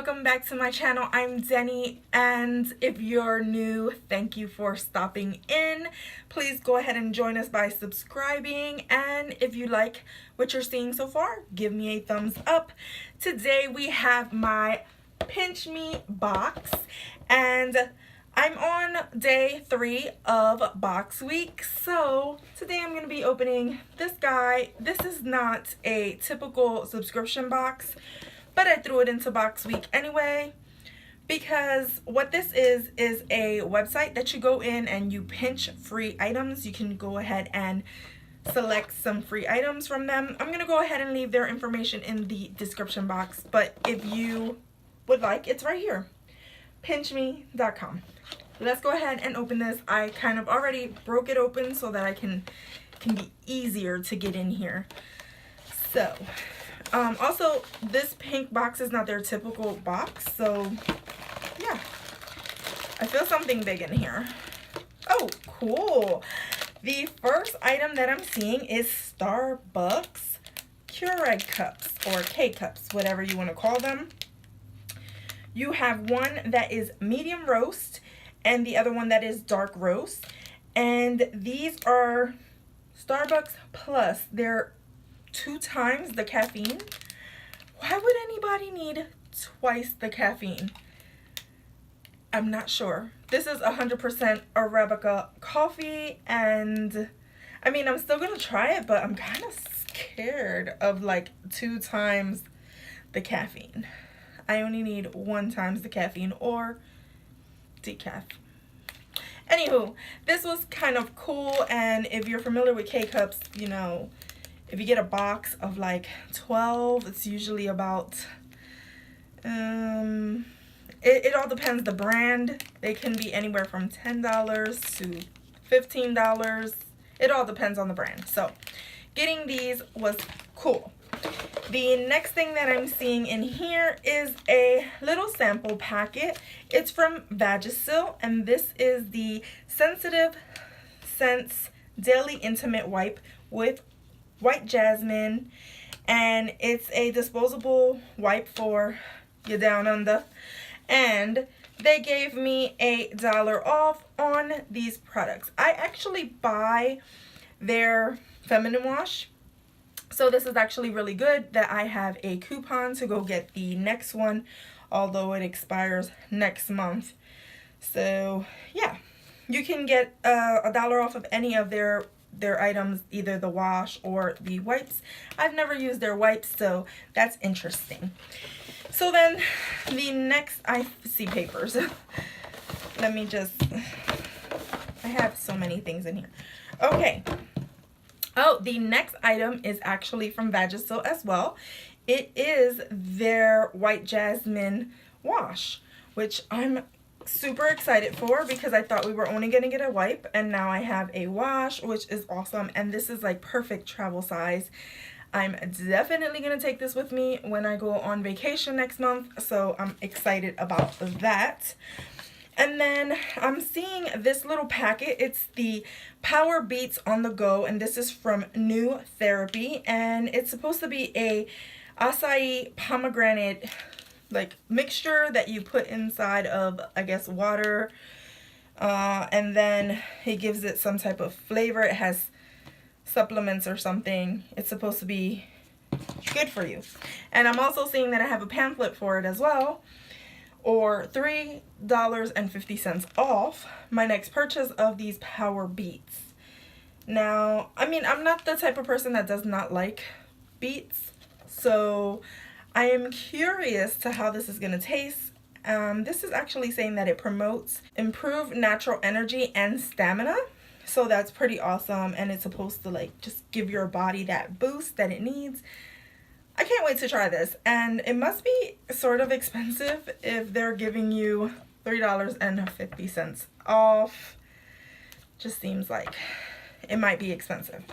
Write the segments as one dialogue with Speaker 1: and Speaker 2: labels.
Speaker 1: welcome back to my channel. I'm Denny, and if you're new, thank you for stopping in. Please go ahead and join us by subscribing, and if you like what you're seeing so far, give me a thumbs up. Today we have my PINCHme box, and I'm on day 3 of box week. So today I'm going to be opening this guy. This is not a typical subscription box, but I threw it into box week anyway, because what this is a website that you go in and you pinch free items. You can go ahead and select some free items from them. I'm going to go ahead and leave their information in the description box, but if you would like, it's right here, PINCHme.com. Let's go ahead and open this. I kind of already broke it open so that I can be easier to get in here. So also, this pink box is not their typical box, so yeah, I feel something big in here. Oh, cool. The first item that I'm seeing is Starbucks Keurig cups, or K-cups, whatever you want to call them. You have one that is medium roast and the other one that is dark roast, and these are Starbucks Plus. They're 2 times the caffeine. Why would anybody need twice the caffeine? I'm not sure. This is 100% Arabica coffee, and I mean, I'm still gonna try it, but I'm kind of scared of like 2 times the caffeine. I only need 1 times the caffeine or decaf. Anywho, this was kind of cool, and if you're familiar with K-cups, you know, if you get a box of like 12, it's usually about, it all depends the brand. They can be anywhere from $10 to $15. It all depends on the brand. So getting these was cool. The next thing that I'm seeing in here is a little sample packet. It's from Vagisil, and this is the Sensitive Scents Daily Intimate Wipe with White Jasmine, and it's a disposable wipe for you down under, and they gave me $1 off on these products. I actually buy their feminine wash, so this is actually really good that I have a coupon to go get the next one, although it expires next month. So yeah, you can get $1 off of any of their items, either the wash or the wipes. I've never used their wipes, so that's interesting. So then the next, I see papers. Let me just, I have so many things in here. Okay. Oh, the next item is actually from Vagisil as well. It is their White Jasmine wash, which I'm super excited for, because I thought we were only gonna get a wipe, and now I have a wash, which is awesome, and this is like perfect travel size. I'm definitely gonna take this with me when I go on vacation next month, so I'm excited about that. And then I'm seeing this little packet. It's the Power Beats on the Go, and this is from New Therapy, and it's supposed to be a acai pomegranate like mixture that you put inside of, I guess, water, and then it gives it some type of flavor. It has supplements or something. It's supposed to be good for you. And I'm also seeing that I have a pamphlet for it as well, or $3.50 off my next purchase of these Power Beats. Now, I mean, I'm not the type of person that does not like beets, so I am curious to how this is going to taste. This is actually saying that it promotes improved natural energy and stamina, so that's pretty awesome, and it's supposed to like just give your body that boost that it needs. I can't wait to try this, and it must be sort of expensive if they're giving you $3.50 off. Just seems like it might be expensive.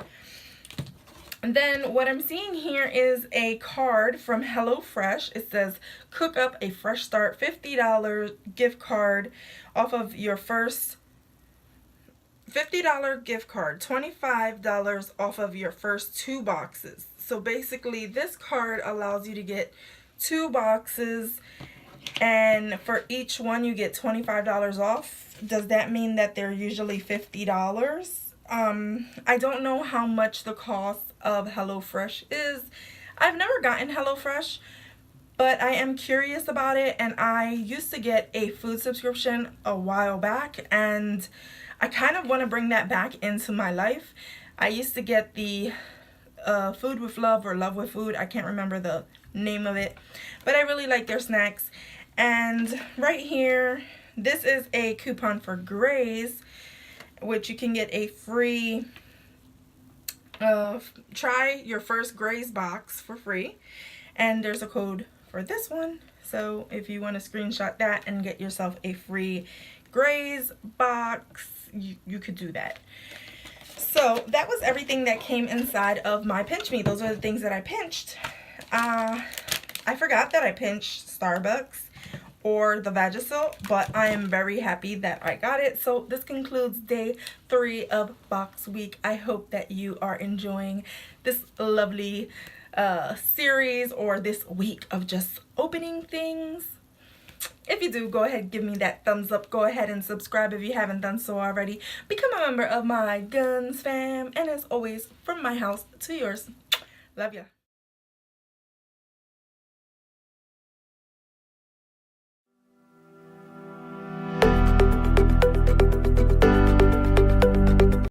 Speaker 1: And then what I'm seeing here is a card from HelloFresh. It says, cook up a fresh start, $50 gift card off of your first $50 gift card, $25 off of your first 2 boxes. So basically this card allows you to get 2 boxes. And for each one you get $25 off. Does that mean that they're usually $50? I don't know how much the cost of HelloFresh is. I've never gotten HelloFresh, but I am curious about it, and I used to get a food subscription a while back, and I kind of want to bring that back into my life. I used to get the Food with Love or Love with Food. I can't remember the name of it, but I really like their snacks. And right here, this is a coupon for Graze, which you can get a free try your first Graze box for free, and there's a code for this one. So if you want to screenshot that and get yourself a free Graze box, you could do that. So that was everything that came inside of my PINCHme. Those are the things that I pinched. I forgot that I pinched Starbucks or the Vagisil, but I am very happy that I got it. So this concludes day 3 of box week. I hope that you are enjoying this lovely series, or this week of just opening things. If you do, go ahead, give me that thumbs up. Go ahead and subscribe if you haven't done so already. Become a member of my GonzFam. And as always, from my house to yours. Love ya.